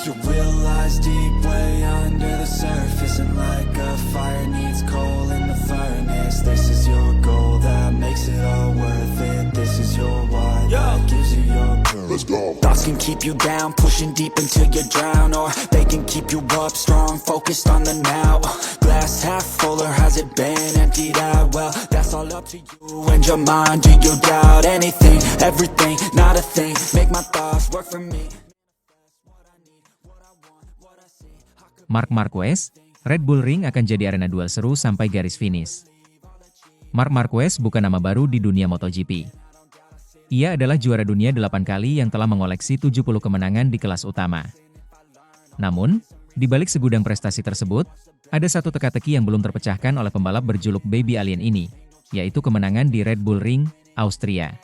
You realize deep way under the surface, and like a fire needs coal in the furnace. This is your goal that makes it all worth it. This is your why that gives you your purpose. Let's go. Thoughts can keep you down, pushing deep until you drown, or they can keep you up strong, focused on the now. Glass half full, or has it been emptied out? Well, that's all up to you and your mind. Do you doubt anything, everything, not a thing? Make my thoughts work for me. Marc Marquez, Red Bull Ring akan jadi arena duel seru sampai garis finish. Marc Marquez bukan nama baru di dunia MotoGP. Ia adalah juara dunia 8 kali yang telah mengoleksi 70 kemenangan di kelas utama. Namun, di balik segudang prestasi tersebut, ada satu teka-teki yang belum terpecahkan oleh pembalap berjuluk Baby Alien ini, yaitu kemenangan di Red Bull Ring, Austria.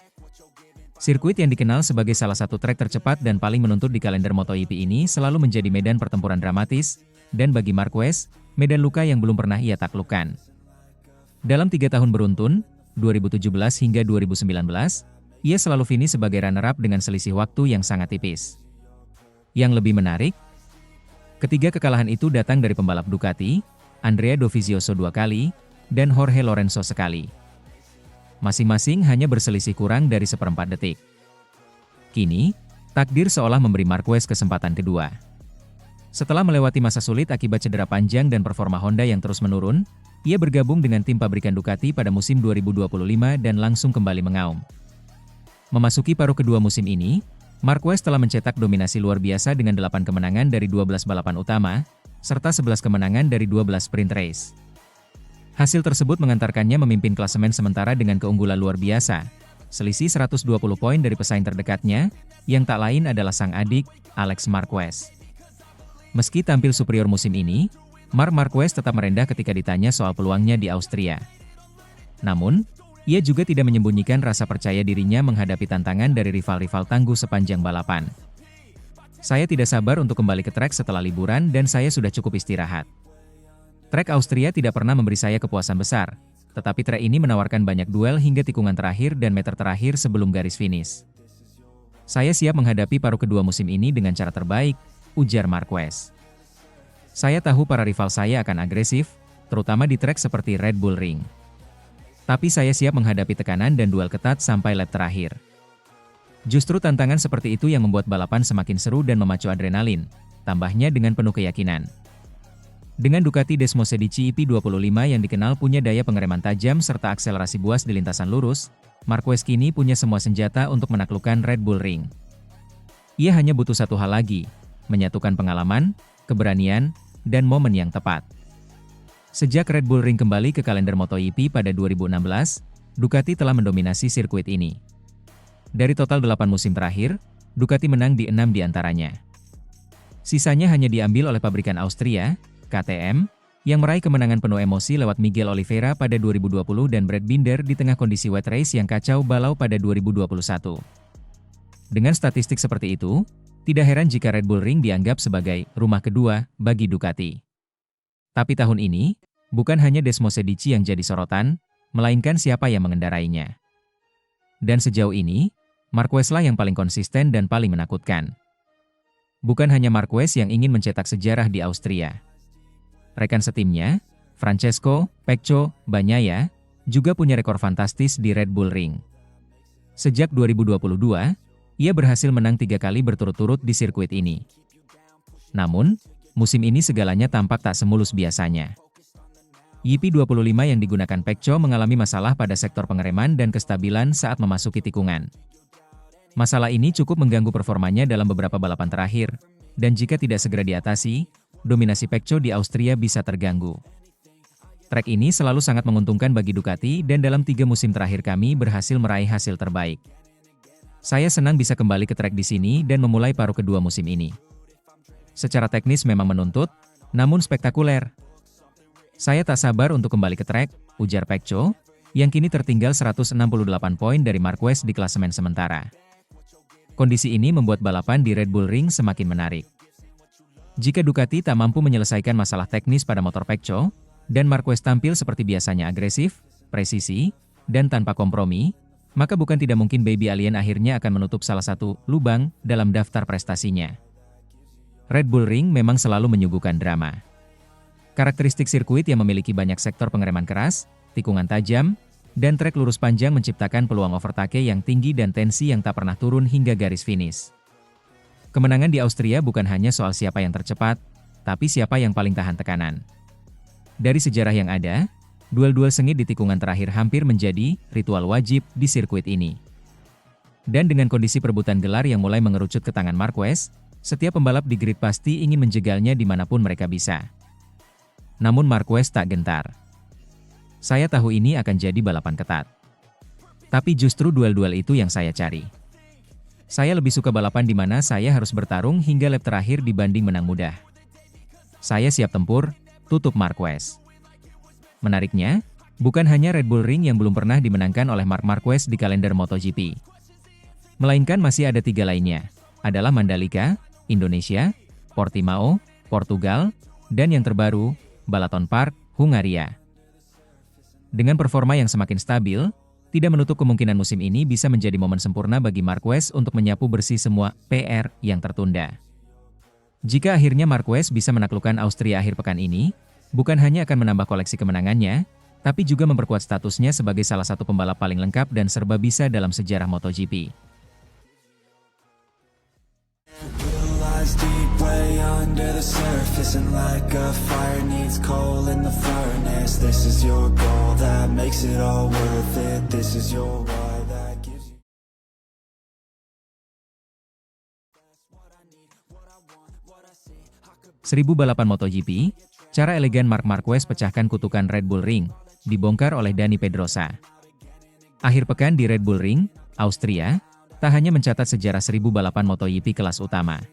Sirkuit yang dikenal sebagai salah satu trek tercepat dan paling menuntut di kalender MotoGP ini selalu menjadi medan pertempuran dramatis, dan bagi Marquez, medan luka yang belum pernah ia taklukkan. Dalam 3 tahun beruntun, 2017 hingga 2019, ia selalu finish sebagai runner-up dengan selisih waktu yang sangat tipis. Yang lebih menarik, ketiga kekalahan itu datang dari pembalap Ducati, Andrea Dovizioso 2 kali, dan Jorge Lorenzo sekali. Masing-masing hanya berselisih kurang dari 1/4 detik. Kini, takdir seolah memberi Marquez kesempatan kedua. Setelah melewati masa sulit akibat cedera panjang dan performa Honda yang terus menurun, ia bergabung dengan tim pabrikan Ducati pada musim 2025 dan langsung kembali mengaum. Memasuki paruh kedua musim ini, Marquez telah mencetak dominasi luar biasa dengan 8 kemenangan dari 12 balapan utama, serta 11 kemenangan dari 12 sprint race. Hasil tersebut mengantarkannya memimpin klasemen sementara dengan keunggulan luar biasa, selisih 120 poin dari pesaing terdekatnya, yang tak lain adalah sang adik, Alex Marquez. Meski tampil superior musim ini, Marc Marquez tetap merendah ketika ditanya soal peluangnya di Austria. Namun, ia juga tidak menyembunyikan rasa percaya dirinya menghadapi tantangan dari rival-rival tangguh sepanjang balapan. Saya tidak sabar untuk kembali ke trek setelah liburan dan saya sudah cukup istirahat. Trek Austria tidak pernah memberi saya kepuasan besar, tetapi trek ini menawarkan banyak duel hingga tikungan terakhir dan meter terakhir sebelum garis finish. Saya siap menghadapi paruh kedua musim ini dengan cara terbaik, ujar Marquez. Saya tahu para rival saya akan agresif, terutama di trek seperti Red Bull Ring. Tapi saya siap menghadapi tekanan dan duel ketat sampai lap terakhir. Justru tantangan seperti itu yang membuat balapan semakin seru dan memacu adrenalin, tambahnya dengan penuh keyakinan. Dengan Ducati Desmosedici EP25 yang dikenal punya daya pengereman tajam serta akselerasi buas di lintasan lurus, Marquez kini punya semua senjata untuk menaklukkan Red Bull Ring. Ia hanya butuh satu hal lagi, menyatukan pengalaman, keberanian, dan momen yang tepat. Sejak Red Bull Ring kembali ke kalender MotoGP pada 2016, Ducati telah mendominasi sirkuit ini. Dari total 8 musim terakhir, Ducati menang di 6 diantaranya. Sisanya hanya diambil oleh pabrikan Austria, KTM, yang meraih kemenangan penuh emosi lewat Miguel Oliveira pada 2020 dan Brad Binder di tengah kondisi wet race yang kacau balau pada 2021. Dengan statistik seperti itu, tidak heran jika Red Bull Ring dianggap sebagai rumah kedua bagi Ducati. Tapi tahun ini, bukan hanya Desmosedici yang jadi sorotan, melainkan siapa yang mengendarainya. Dan sejauh ini, Marquez lah yang paling konsisten dan paling menakutkan. Bukan hanya Marquez yang ingin mencetak sejarah di Austria. Rekan setimnya, Francesco Pecco Bagnaia, juga punya rekor fantastis di Red Bull Ring. Sejak 2022, ia berhasil menang 3 kali berturut-turut di sirkuit ini. Namun, musim ini segalanya tampak tak semulus biasanya. EP25 yang digunakan Pecco mengalami masalah pada sektor pengereman dan kestabilan saat memasuki tikungan. Masalah ini cukup mengganggu performanya dalam beberapa balapan terakhir, dan jika tidak segera diatasi, dominasi Pecco di Austria bisa terganggu. Trek ini selalu sangat menguntungkan bagi Ducati dan dalam 3 musim terakhir kami berhasil meraih hasil terbaik. Saya senang bisa kembali ke trek di sini dan memulai paruh kedua musim ini. Secara teknis memang menuntut, namun spektakuler. Saya tak sabar untuk kembali ke trek, ujar Pecco, yang kini tertinggal 168 poin dari Marquez di klasemen sementara. Kondisi ini membuat balapan di Red Bull Ring semakin menarik. Jika Ducati tak mampu menyelesaikan masalah teknis pada motor Pecco, dan Marquez tampil seperti biasanya agresif, presisi, dan tanpa kompromi, maka bukan tidak mungkin Baby Alien akhirnya akan menutup salah satu lubang dalam daftar prestasinya. Red Bull Ring memang selalu menyuguhkan drama. Karakteristik sirkuit yang memiliki banyak sektor pengereman keras, tikungan tajam, dan trek lurus panjang menciptakan peluang overtake yang tinggi dan tensi yang tak pernah turun hingga garis finish. Kemenangan di Austria bukan hanya soal siapa yang tercepat, tapi siapa yang paling tahan tekanan. Dari sejarah yang ada, duel-duel sengit di tikungan terakhir hampir menjadi ritual wajib di sirkuit ini. Dan dengan kondisi perebutan gelar yang mulai mengerucut ke tangan Marquez, setiap pembalap di grid pasti ingin menjegalnya dimanapun mereka bisa. Namun Marquez tak gentar. Saya tahu ini akan jadi balapan ketat. Tapi justru duel-duel itu yang saya cari. Saya lebih suka balapan di mana saya harus bertarung hingga lap terakhir dibanding menang mudah. Saya siap tempur, tutup Marquez. Menariknya, bukan hanya Red Bull Ring yang belum pernah dimenangkan oleh Marc Marquez di kalender MotoGP. Melainkan masih ada 3 lainnya, adalah Mandalika, Indonesia, Portimao, Portugal, dan yang terbaru, Balaton Park, Hungaria. Dengan performa yang semakin stabil, tidak menutup kemungkinan musim ini bisa menjadi momen sempurna bagi Marquez untuk menyapu bersih semua PR yang tertunda. Jika akhirnya Marquez bisa menaklukkan Austria akhir pekan ini, bukan hanya akan menambah koleksi kemenangannya, tapi juga memperkuat statusnya sebagai salah satu pembalap paling lengkap dan serba bisa dalam sejarah MotoGP. Deep way under the surface, and like a fire needs coal in the furnace. This is your goal that makes it all worth it. This is your why that gives you 1000 balapan MotoGP, cara elegan Marc Marquez pecahkan kutukan Red Bull Ring, dibongkar oleh Dani Pedrosa. Akhir pekan di Red Bull Ring, Austria, tak hanya mencatat sejarah 1000 balapan MotoGP kelas utama.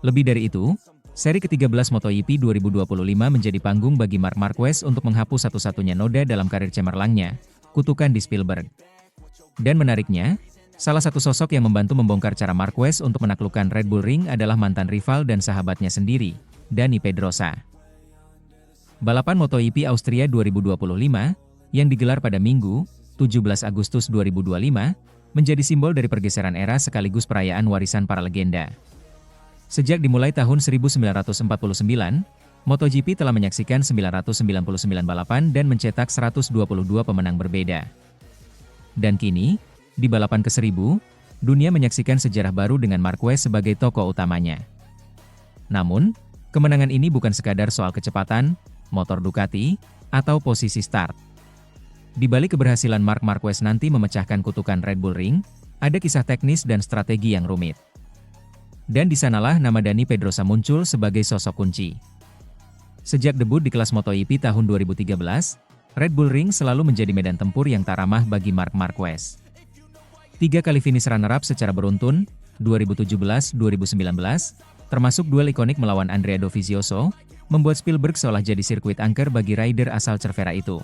Lebih dari itu, seri ke-13 MotoGP 2025 menjadi panggung bagi Marc Marquez untuk menghapus satu-satunya noda dalam karir cemerlangnya, kutukan di Spielberg. Dan menariknya, salah satu sosok yang membantu membongkar cara Marquez untuk menaklukkan Red Bull Ring adalah mantan rival dan sahabatnya sendiri, Dani Pedrosa. Balapan MotoGP Austria 2025, yang digelar pada Minggu, 17 Agustus 2025, menjadi simbol dari pergeseran era sekaligus perayaan warisan para legenda. Sejak dimulai tahun 1949, MotoGP telah menyaksikan 999 balapan dan mencetak 122 pemenang berbeda. Dan kini, di balapan ke-1000, dunia menyaksikan sejarah baru dengan Marquez sebagai tokoh utamanya. Namun, kemenangan ini bukan sekadar soal kecepatan, motor Ducati, atau posisi start. Di balik keberhasilan Marc Marquez nanti memecahkan kutukan Red Bull Ring, ada kisah teknis dan strategi yang rumit. Dan di sanalah nama Dani Pedrosa muncul sebagai sosok kunci. Sejak debut di kelas MotoGP tahun 2013, Red Bull Ring selalu menjadi medan tempur yang tak ramah bagi Marc Marquez. 3 kali finish runner-up secara beruntun, 2017-2019, termasuk duel ikonik melawan Andrea Dovizioso, membuat Spielberg seolah jadi sirkuit angker bagi rider asal Cervera itu.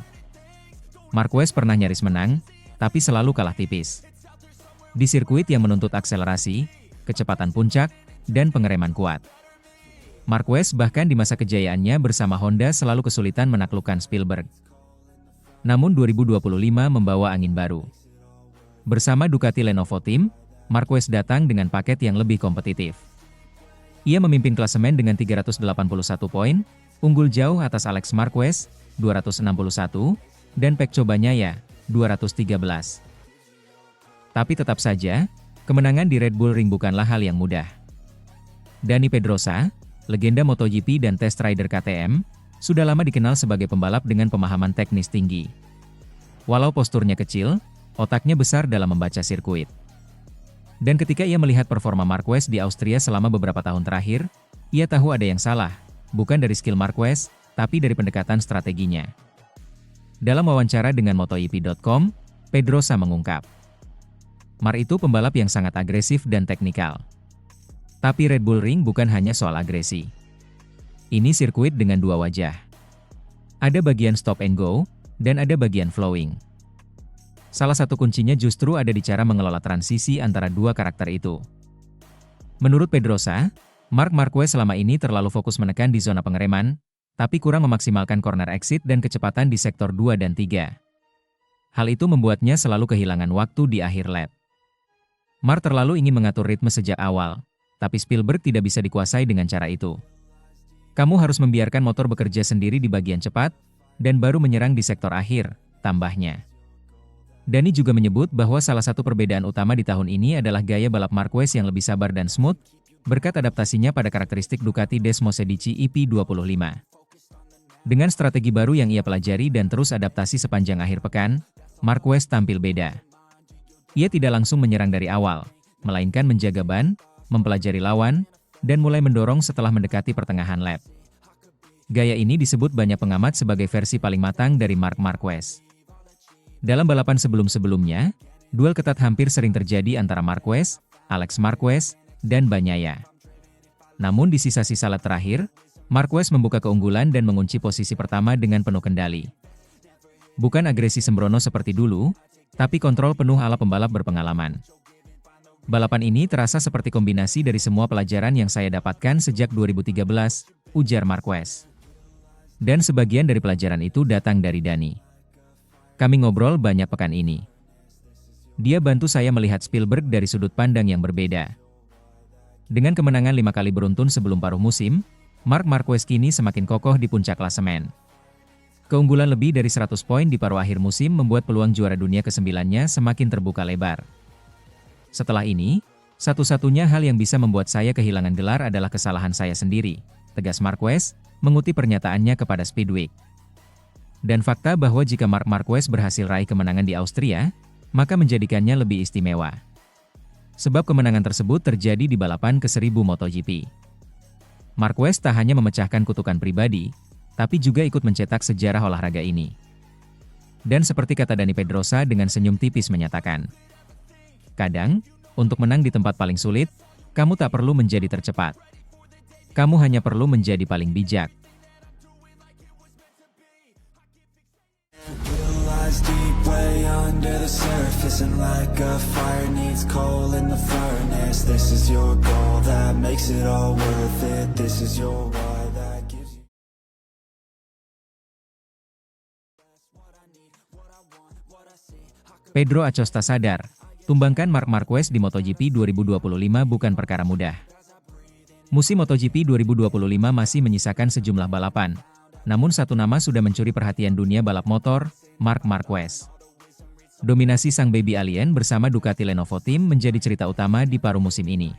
Marquez pernah nyaris menang, tapi selalu kalah tipis. Di sirkuit yang menuntut akselerasi, kecepatan puncak, dan pengereman kuat. Marquez bahkan di masa kejayaannya bersama Honda selalu kesulitan menaklukkan Spielberg. Namun 2025 membawa angin baru. Bersama Ducati Lenovo Team, Marquez datang dengan paket yang lebih kompetitif. Ia memimpin klasemen dengan 381 poin, unggul jauh atas Alex Marquez, 261, dan Pecco Bagnaia, 213. Tapi tetap saja, kemenangan di Red Bull Ring bukanlah hal yang mudah. Dani Pedrosa, legenda MotoGP dan test rider KTM, sudah lama dikenal sebagai pembalap dengan pemahaman teknis tinggi. Walau posturnya kecil, otaknya besar dalam membaca sirkuit. Dan ketika ia melihat performa Marquez di Austria selama beberapa tahun terakhir, ia tahu ada yang salah, bukan dari skill Marquez, tapi dari pendekatan strateginya. Dalam wawancara dengan MotoGP.com, Pedrosa mengungkap, Marc itu pembalap yang sangat agresif dan teknikal. Tapi Red Bull Ring bukan hanya soal agresi. Ini sirkuit dengan 2 wajah. Ada bagian stop and go, dan ada bagian flowing. Salah satu kuncinya justru ada di cara mengelola transisi antara 2 karakter itu. Menurut Pedrosa, Marc Marquez selama ini terlalu fokus menekan di zona pengereman, tapi kurang memaksimalkan corner exit dan kecepatan di sektor 2 dan 3. Hal itu membuatnya selalu kehilangan waktu di akhir lap. Marc terlalu ingin mengatur ritme sejak awal, Tapi Spielberg tidak bisa dikuasai dengan cara itu. Kamu harus membiarkan motor bekerja sendiri di bagian cepat, dan baru menyerang di sektor akhir, tambahnya. Dani juga menyebut bahwa salah satu perbedaan utama di tahun ini adalah gaya balap Marquez yang lebih sabar dan smooth, berkat adaptasinya pada karakteristik Ducati Desmosedici EP25. Dengan strategi baru yang ia pelajari dan terus adaptasi sepanjang akhir pekan, Marquez tampil beda. Ia tidak langsung menyerang dari awal, melainkan menjaga ban, mempelajari lawan, dan mulai mendorong setelah mendekati pertengahan lap. Gaya ini disebut banyak pengamat sebagai versi paling matang dari Marc Marquez. Dalam balapan sebelum-sebelumnya, duel ketat hampir sering terjadi antara Marquez, Alex Marquez, dan Bagnaia. Namun di sisa-sisa lap terakhir, Marquez membuka keunggulan dan mengunci posisi pertama dengan penuh kendali. Bukan agresi sembrono seperti dulu, tapi kontrol penuh ala pembalap berpengalaman. Balapan ini terasa seperti kombinasi dari semua pelajaran yang saya dapatkan sejak 2013, ujar Marquez. Dan sebagian dari pelajaran itu datang dari Dani. Kami ngobrol banyak pekan ini. Dia bantu saya melihat Spielberg dari sudut pandang yang berbeda. Dengan kemenangan 5 kali beruntun sebelum paruh musim, Marc Marquez kini semakin kokoh di puncak klasemen. Keunggulan lebih dari 100 poin di paruh akhir musim membuat peluang juara dunia ke-9-nya semakin terbuka lebar. Setelah ini, satu-satunya hal yang bisa membuat saya kehilangan gelar adalah kesalahan saya sendiri, tegas Marquez, mengutip pernyataannya kepada Speedweek. Dan fakta bahwa jika Marc Marquez berhasil raih kemenangan di Austria, maka menjadikannya lebih istimewa. Sebab kemenangan tersebut terjadi di balapan ke-1000 MotoGP. Marquez tak hanya memecahkan kutukan pribadi, tapi juga ikut mencetak sejarah olahraga ini. Dan seperti kata Dani Pedrosa dengan senyum tipis menyatakan, kadang, untuk menang di tempat paling sulit, kamu tak perlu menjadi tercepat. Kamu hanya perlu menjadi paling bijak. Deep way under the surface, and like a fire needs coal in the furnace. This is your goal that makes it all worth it. This is your why that gives you Pedro Acosta sadar, tumbangkan Marc Marquez di MotoGP 2025 bukan perkara mudah. Musim MotoGP 2025 masih menyisakan sejumlah balapan. Namun satu nama sudah mencuri perhatian dunia balap motor, Marc Marquez. Dominasi sang baby alien bersama Ducati Lenovo Team menjadi cerita utama di paruh musim ini.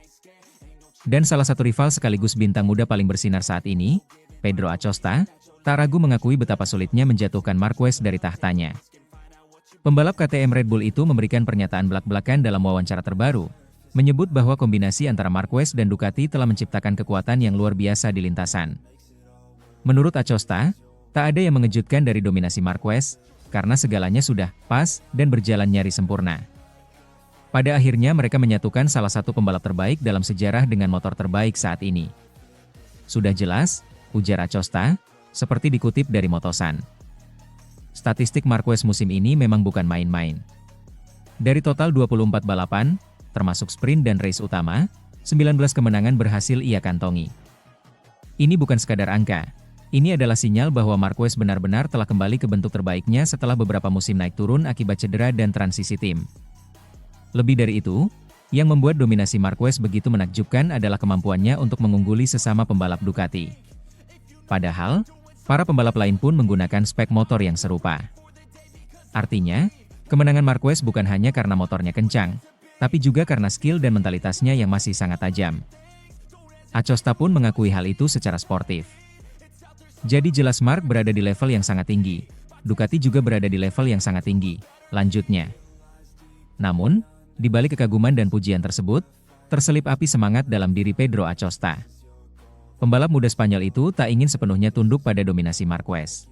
Dan salah satu rival sekaligus bintang muda paling bersinar saat ini, Pedro Acosta, tak ragu mengakui betapa sulitnya menjatuhkan Marquez dari tahtanya. Pembalap KTM Red Bull itu memberikan pernyataan belak-belakan dalam wawancara terbaru, menyebut bahwa kombinasi antara Marquez dan Ducati telah menciptakan kekuatan yang luar biasa di lintasan. Menurut Acosta, tak ada yang mengejutkan dari dominasi Marquez, karena segalanya sudah pas dan berjalan nyaris sempurna. Pada akhirnya mereka menyatukan salah satu pembalap terbaik dalam sejarah dengan motor terbaik saat ini. Sudah jelas, ujar Acosta, seperti dikutip dari Motosan. Statistik Marquez musim ini memang bukan main-main. Dari total 24 balapan, termasuk sprint dan race utama, 19 kemenangan berhasil ia kantongi. Ini bukan sekadar angka. Ini adalah sinyal bahwa Marquez benar-benar telah kembali ke bentuk terbaiknya setelah beberapa musim naik turun akibat cedera dan transisi tim. Lebih dari itu, yang membuat dominasi Marquez begitu menakjubkan adalah kemampuannya untuk mengungguli sesama pembalap Ducati. Padahal, para pembalap lain pun menggunakan spek motor yang serupa. Artinya, kemenangan Marquez bukan hanya karena motornya kencang, tapi juga karena skill dan mentalitasnya yang masih sangat tajam. Acosta pun mengakui hal itu secara sportif. Jadi jelas Marc berada di level yang sangat tinggi. Ducati juga berada di level yang sangat tinggi, lanjutnya. Namun, di balik kekaguman dan pujian tersebut, terselip api semangat dalam diri Pedro Acosta. Pembalap muda Spanyol itu tak ingin sepenuhnya tunduk pada dominasi Marquez.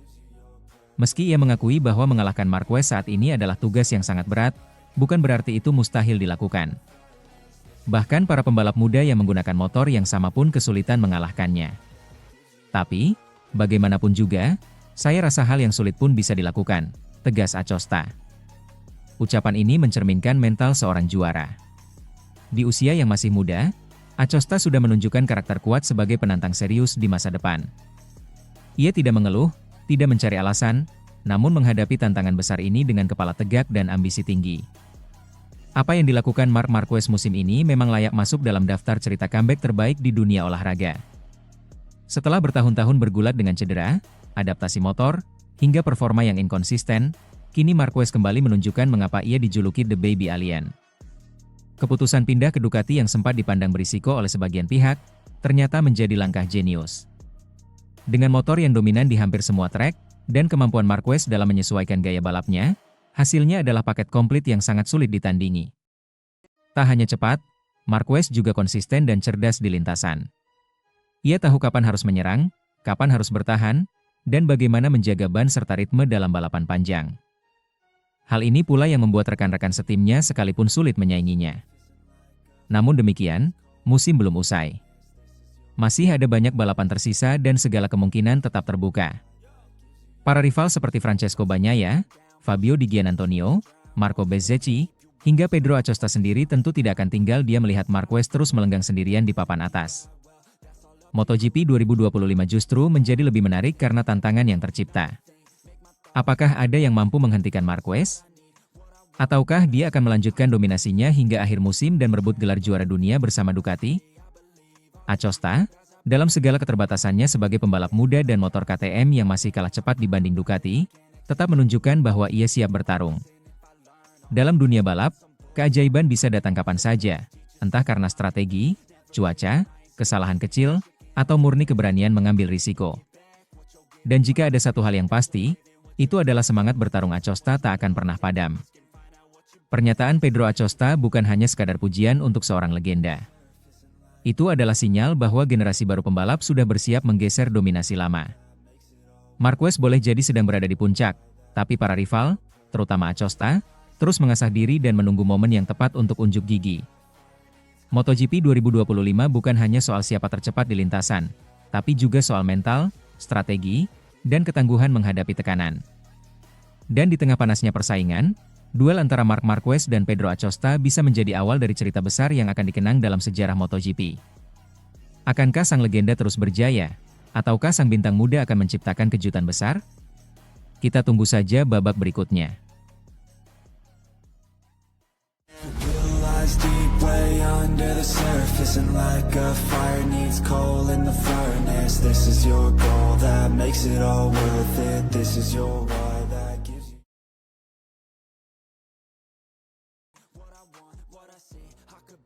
Meski ia mengakui bahwa mengalahkan Marquez saat ini adalah tugas yang sangat berat, bukan berarti itu mustahil dilakukan. Bahkan para pembalap muda yang menggunakan motor yang sama pun kesulitan mengalahkannya. Tapi, bagaimanapun juga, saya rasa hal yang sulit pun bisa dilakukan, tegas Acosta. Ucapan ini mencerminkan mental seorang juara. Di usia yang masih muda, Acosta sudah menunjukkan karakter kuat sebagai penantang serius di masa depan. Ia tidak mengeluh, tidak mencari alasan, namun menghadapi tantangan besar ini dengan kepala tegak dan ambisi tinggi. Apa yang dilakukan Marc Marquez musim ini memang layak masuk dalam daftar cerita comeback terbaik di dunia olahraga. Setelah bertahun-tahun bergulat dengan cedera, adaptasi motor, hingga performa yang inkonsisten, kini Marquez kembali menunjukkan mengapa ia dijuluki The Baby Alien. Keputusan pindah ke Ducati yang sempat dipandang berisiko oleh sebagian pihak, ternyata menjadi langkah jenius. Dengan motor yang dominan di hampir semua trek, dan kemampuan Marquez dalam menyesuaikan gaya balapnya, hasilnya adalah paket komplit yang sangat sulit ditandingi. Tak hanya cepat, Marquez juga konsisten dan cerdas di lintasan. Ia tahu kapan harus menyerang, kapan harus bertahan, dan bagaimana menjaga ban serta ritme dalam balapan panjang. Hal ini pula yang membuat rekan-rekan setimnya sekalipun sulit menyainginya. Namun demikian, musim belum usai. Masih ada banyak balapan tersisa dan segala kemungkinan tetap terbuka. Para rival seperti Francesco Bagnaia, Fabio Di Giannantonio, Marco Bezzecchi, hingga Pedro Acosta sendiri tentu tidak akan tinggal dia melihat Marquez terus melenggang sendirian di papan atas. MotoGP 2025 justru menjadi lebih menarik karena tantangan yang tercipta. Apakah ada yang mampu menghentikan Marquez? Ataukah dia akan melanjutkan dominasinya hingga akhir musim dan merebut gelar juara dunia bersama Ducati? Acosta, dalam segala keterbatasannya sebagai pembalap muda dan motor KTM yang masih kalah cepat dibanding Ducati, tetap menunjukkan bahwa ia siap bertarung. Dalam dunia balap, keajaiban bisa datang kapan saja, entah karena strategi, cuaca, kesalahan kecil, atau murni keberanian mengambil risiko. Dan jika ada satu hal yang pasti, itu adalah semangat bertarung Acosta tak akan pernah padam. Pernyataan Pedro Acosta bukan hanya sekadar pujian untuk seorang legenda. Itu adalah sinyal bahwa generasi baru pembalap sudah bersiap menggeser dominasi lama. Marquez boleh jadi sedang berada di puncak, tapi para rival, terutama Acosta, terus mengasah diri dan menunggu momen yang tepat untuk unjuk gigi. MotoGP 2025 bukan hanya soal siapa tercepat di lintasan, tapi juga soal mental, strategi, dan ketangguhan menghadapi tekanan. Dan di tengah panasnya persaingan, duel antara Marc Marquez dan Pedro Acosta bisa menjadi awal dari cerita besar yang akan dikenang dalam sejarah MotoGP. Akankah sang legenda terus berjaya, ataukah sang bintang muda akan menciptakan kejutan besar? Kita tunggu saja babak berikutnya. Deep way under the surface, and like a fire needs coal in the furnace. This is your goal that makes it all worth it. This is your why that gives you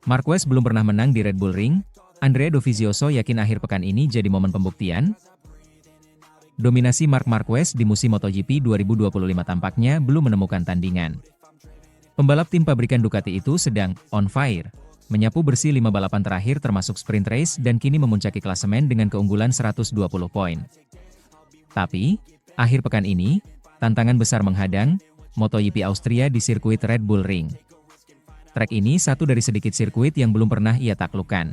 Marquez belum pernah menang di Red Bull Ring. Andrea Dovizioso yakin akhir pekan ini jadi momen pembuktian. Dominasi Marc Marquez di musim MotoGP 2025 tampaknya belum menemukan tandingan. Pembalap tim pabrikan Ducati itu sedang on fire, menyapu bersih 5 balapan terakhir termasuk sprint race dan kini memuncaki klasemen dengan keunggulan 120 poin. Tapi, akhir pekan ini, tantangan besar menghadang MotoGP Austria di sirkuit Red Bull Ring. Trek ini satu dari sedikit sirkuit yang belum pernah ia taklukkan.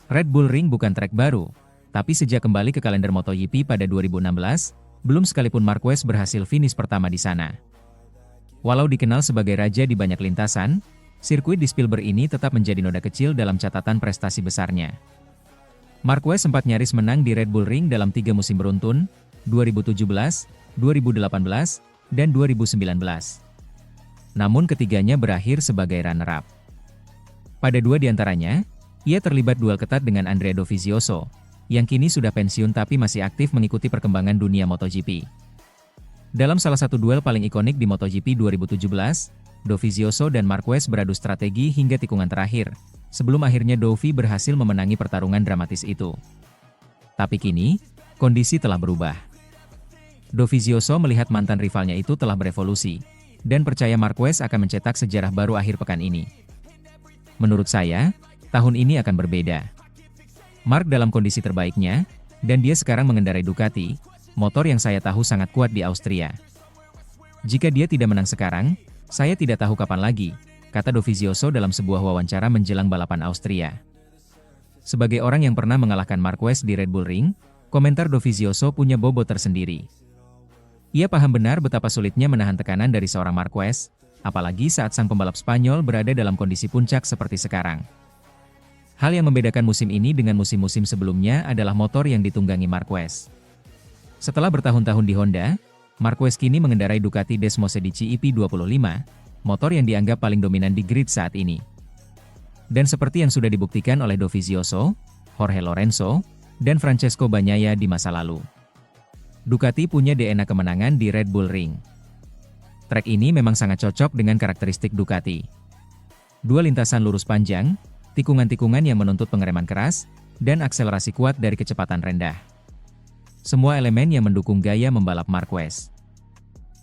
Red Bull Ring bukan trek baru, tapi sejak kembali ke kalender MotoGP pada 2016, belum sekalipun Marquez berhasil finish pertama di sana. Walau dikenal sebagai raja di banyak lintasan, sirkuit di Spielberg ini tetap menjadi noda kecil dalam catatan prestasi besarnya. Marquez sempat nyaris menang di Red Bull Ring dalam 3 musim beruntun, 2017, 2018, dan 2019. Namun ketiganya berakhir sebagai runner-up. Pada 2 diantaranya, ia terlibat duel ketat dengan Andrea Dovizioso, yang kini sudah pensiun tapi masih aktif mengikuti perkembangan dunia MotoGP. Dalam salah satu duel paling ikonik di MotoGP 2017, Dovizioso dan Marquez beradu strategi hingga tikungan terakhir, sebelum akhirnya Dovi berhasil memenangi pertarungan dramatis itu. Tapi kini, kondisi telah berubah. Dovizioso melihat mantan rivalnya itu telah berevolusi, dan percaya Marquez akan mencetak sejarah baru akhir pekan ini. Menurut saya, tahun ini akan berbeda. Marc dalam kondisi terbaiknya, dan dia sekarang mengendarai Ducati, motor yang saya tahu sangat kuat di Austria. Jika dia tidak menang sekarang, saya tidak tahu kapan lagi, kata Dovizioso dalam sebuah wawancara menjelang balapan Austria. Sebagai orang yang pernah mengalahkan Marquez di Red Bull Ring, komentar Dovizioso punya bobot tersendiri. Ia paham benar betapa sulitnya menahan tekanan dari seorang Marquez, apalagi saat sang pembalap Spanyol berada dalam kondisi puncak seperti sekarang. Hal yang membedakan musim ini dengan musim-musim sebelumnya adalah motor yang ditunggangi Marquez. Setelah bertahun-tahun di Honda, Marquez kini mengendarai Ducati Desmosedici EP25, motor yang dianggap paling dominan di grid saat ini. Dan seperti yang sudah dibuktikan oleh Dovizioso, Jorge Lorenzo, dan Francesco Bagnaia di masa lalu, Ducati punya DNA kemenangan di Red Bull Ring. Trek ini memang sangat cocok dengan karakteristik Ducati. Dua lintasan lurus panjang, tikungan-tikungan yang menuntut pengereman keras, dan akselerasi kuat dari kecepatan rendah. Semua elemen yang mendukung gaya membalap Marquez.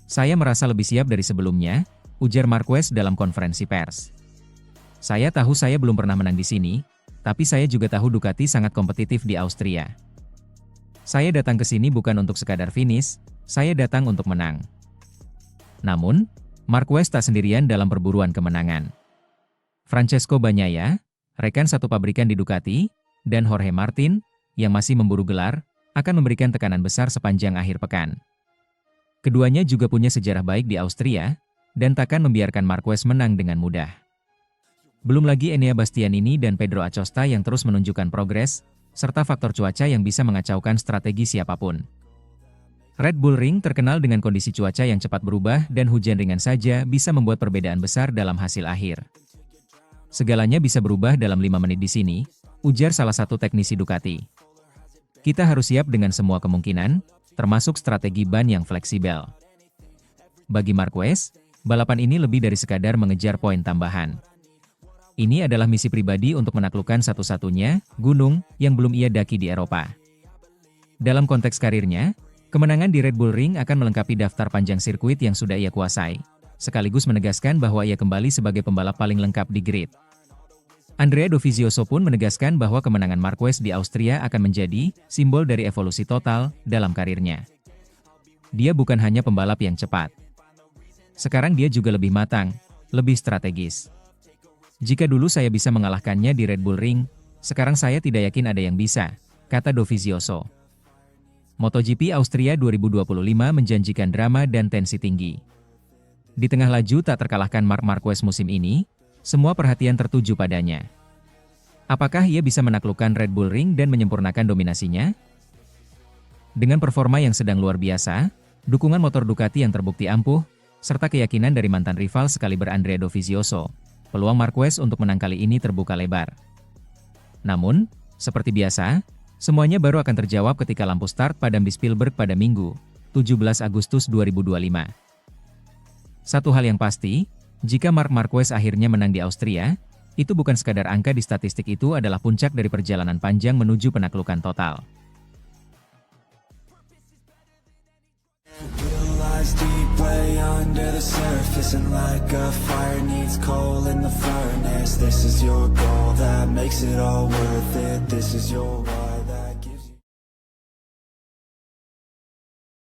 Saya merasa lebih siap dari sebelumnya, ujar Marquez dalam konferensi pers. Saya tahu saya belum pernah menang di sini, tapi saya juga tahu Ducati sangat kompetitif di Austria. Saya datang ke sini bukan untuk sekadar finish, saya datang untuk menang. Namun, Marquez tak sendirian dalam perburuan kemenangan. Francesco Bagnaia, rekan satu pabrikan di Ducati, dan Jorge Martin, yang masih memburu gelar, akan memberikan tekanan besar sepanjang akhir pekan. Keduanya juga punya sejarah baik di Austria, dan takkan membiarkan Marquez menang dengan mudah. Belum lagi Enea Bastianini dan Pedro Acosta yang terus menunjukkan progres, serta faktor cuaca yang bisa mengacaukan strategi siapapun. Red Bull Ring terkenal dengan kondisi cuaca yang cepat berubah dan hujan ringan saja bisa membuat perbedaan besar dalam hasil akhir. Segalanya bisa berubah dalam 5 menit di sini, ujar salah satu teknisi Ducati. Kita harus siap dengan semua kemungkinan, termasuk strategi ban yang fleksibel. Bagi Marquez, balapan ini lebih dari sekadar mengejar poin tambahan. Ini adalah misi pribadi untuk menaklukkan satu-satunya gunung yang belum ia daki di Eropa. Dalam konteks karirnya, kemenangan di Red Bull Ring akan melengkapi daftar panjang sirkuit yang sudah ia kuasai, sekaligus menegaskan bahwa ia kembali sebagai pembalap paling lengkap di grid. Andrea Dovizioso pun menegaskan bahwa kemenangan Marquez di Austria akan menjadi simbol dari evolusi total dalam karirnya. Dia bukan hanya pembalap yang cepat. Sekarang dia juga lebih matang, lebih strategis. Jika dulu saya bisa mengalahkannya di Red Bull Ring, sekarang saya tidak yakin ada yang bisa, kata Dovizioso. MotoGP Austria 2025 menjanjikan drama dan tensi tinggi. Di tengah laju tak terkalahkan Marc Marquez musim ini, semua perhatian tertuju padanya. Apakah ia bisa menaklukkan Red Bull Ring dan menyempurnakan dominasinya? Dengan performa yang sedang luar biasa, dukungan motor Ducati yang terbukti ampuh, serta keyakinan dari mantan rival sekaliber Andrea Dovizioso, peluang Marquez untuk menang kali ini terbuka lebar. Namun, seperti biasa, semuanya baru akan terjawab ketika lampu start padam di Spielberg pada Minggu, 17 Agustus 2025. Satu hal yang pasti, jika Marc Marquez akhirnya menang di Austria, itu bukan sekadar angka di statistik, itu adalah puncak dari perjalanan panjang menuju penaklukan total. Deep way under the surface, and like a fire needs coal in the furnace. This is your goal that makes it all worth it. This is your way.